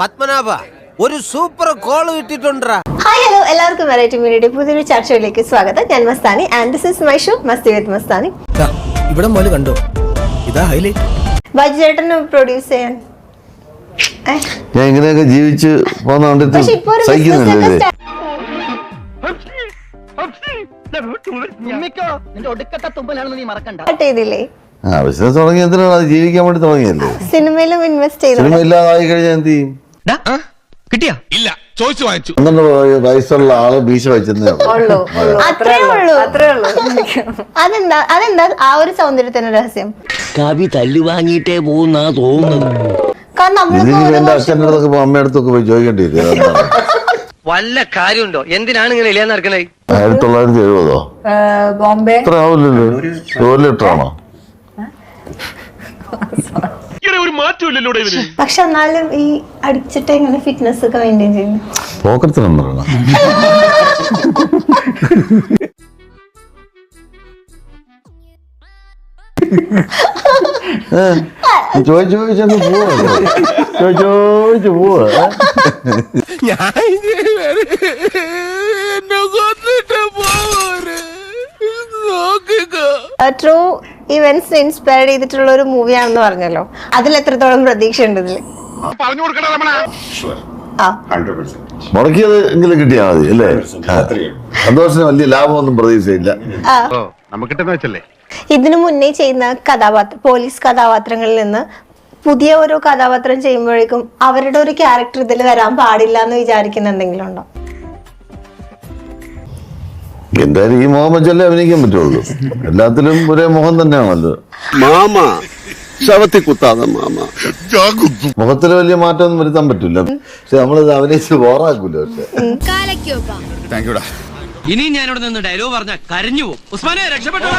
പത്മനാഭ ഒരു super call കിട്ടിട്ടുണ്ടാ. Hi hello എല്ലാവർക്കും വെറൈറ്റി മീഡിയയുടെ പുതിയൊരു ചർച്ചയിലേക്ക് സ്വാഗതം. ഞാൻ Mastani and this is my show Masti with Mastani. ഇവിടെ മോല് കണ്ടോ, ഇതാ ഹൈലൈറ്റ്. ബൈജു ചേട്ടന് പ്രൊഡ്യൂസ് ചെയ്യാൻ ഞാൻ ഇങ്ങനെയൊക്കെ ജീവിച്ച് പോന്ന കണ്ടിട്ട് സഹിക്കുന്നില്ലേ? ബിസിനസ് തുടങ്ങി എന്തിനാണ്? അത് ജീവിക്കാൻ വേണ്ടി തുടങ്ങിയല്ലേ. സിനിമയിലും ഇൻവെസ്റ്റ് ചെയ്തു. സിനിമ ഇല്ലാതായി കഴിഞ്ഞാൽ എന്ത് ചെയ്യും? കിട്ടിയാ ഇല്ല, ചോദിച്ചു വാങ്ങിച്ചു. 12 വയസ്സുള്ള ആള് ഭീഷ വെച്ചെന്നേ ഉള്ളൂ. അത്രേ ഉള്ളൂ. അതെന്താ ആ ഒരു സൗന്ദര്യത്തിന്റെ രഹസ്യം? കവി തല്ലു വാങ്ങിയിട്ടേ പോകുന്നാ തോന്നുന്നത്. കാരണം എന്റെ അച്ഛൻ്റെ അടുത്തൊക്കെ അമ്മയുടെ അടുത്തൊക്കെ പോയി ചോദിക്കേണ്ടി വരും. വല്ല കാര്യമുണ്ടോ? എന്തിനാണ് ഇങ്ങനെ ഇല്ലാന്ന് നടക്കണേ? 1970 ബോംബെ അത്ര ആവില്ലല്ലോ. 1 ലിറ്ററാണോ? പക്ഷെ എന്നാലും ഈ അടിച്ചിട്ട് എങ്ങനെ ഫിറ്റ്നസ് ഒക്കെ മെയിൻറ്റെയിൻ ചെയ്യുന്നു? പോക്കറ്റ് നമ്പറാണ്. ചോദിച്ചങ്ങ് ചോദിച്ചു പോവാ. ട്രൂ ഇവന്റ്സ് ഇൻസ്പയർ ചെയ്തിട്ടുള്ള ഒരു മൂവിയാണെന്ന് പറഞ്ഞല്ലോ, അതിൽ എത്രത്തോളം പ്രതീക്ഷ ഉണ്ട് ഇതില്? മുടക്കിയത് എങ്കിലും കിട്ടിയാൽ മതി അല്ലേ? സന്തോഷത്തിന് വലിയ ലാഭമൊന്നും പ്രതീക്ഷയില്ല. ഇതിനു മുന്നേ ചെയ്യുന്ന പോലീസ് കഥാപാത്രങ്ങളിൽ നിന്ന് പുതിയ ഓരോ കഥാപാത്രം ചെയ്യുമ്പോഴേക്കും അവരുടെ ഒരു ക്യാരക്ടർ ഇതിൽ വരാൻ പാടില്ല എന്ന് വിചാരിക്കുന്ന എന്തെങ്കിലും ഉണ്ടോ? എന്തായാലും ഈ മുഖം വെച്ചല്ലേ അഭിനയിക്കാൻ പറ്റുള്ളൂ. എല്ലാത്തിലും ഒരേ മുഖം തന്നെയാണല്ലോ. മുഖത്തിൽ വലിയ മാറ്റമൊന്നും വരുത്താൻ പറ്റില്ല. പക്ഷെ നമ്മളിത് അഭിനയിച്ച് ബോറാക്കൂല. പക്ഷെ ഇനി ഞാനിവിടെ നിന്ന് ഡയലോഗ് പറഞ്ഞ കരഞ്ഞു പോകും. ഉസ്മാനെ രക്ഷപ്പെട്ടോ.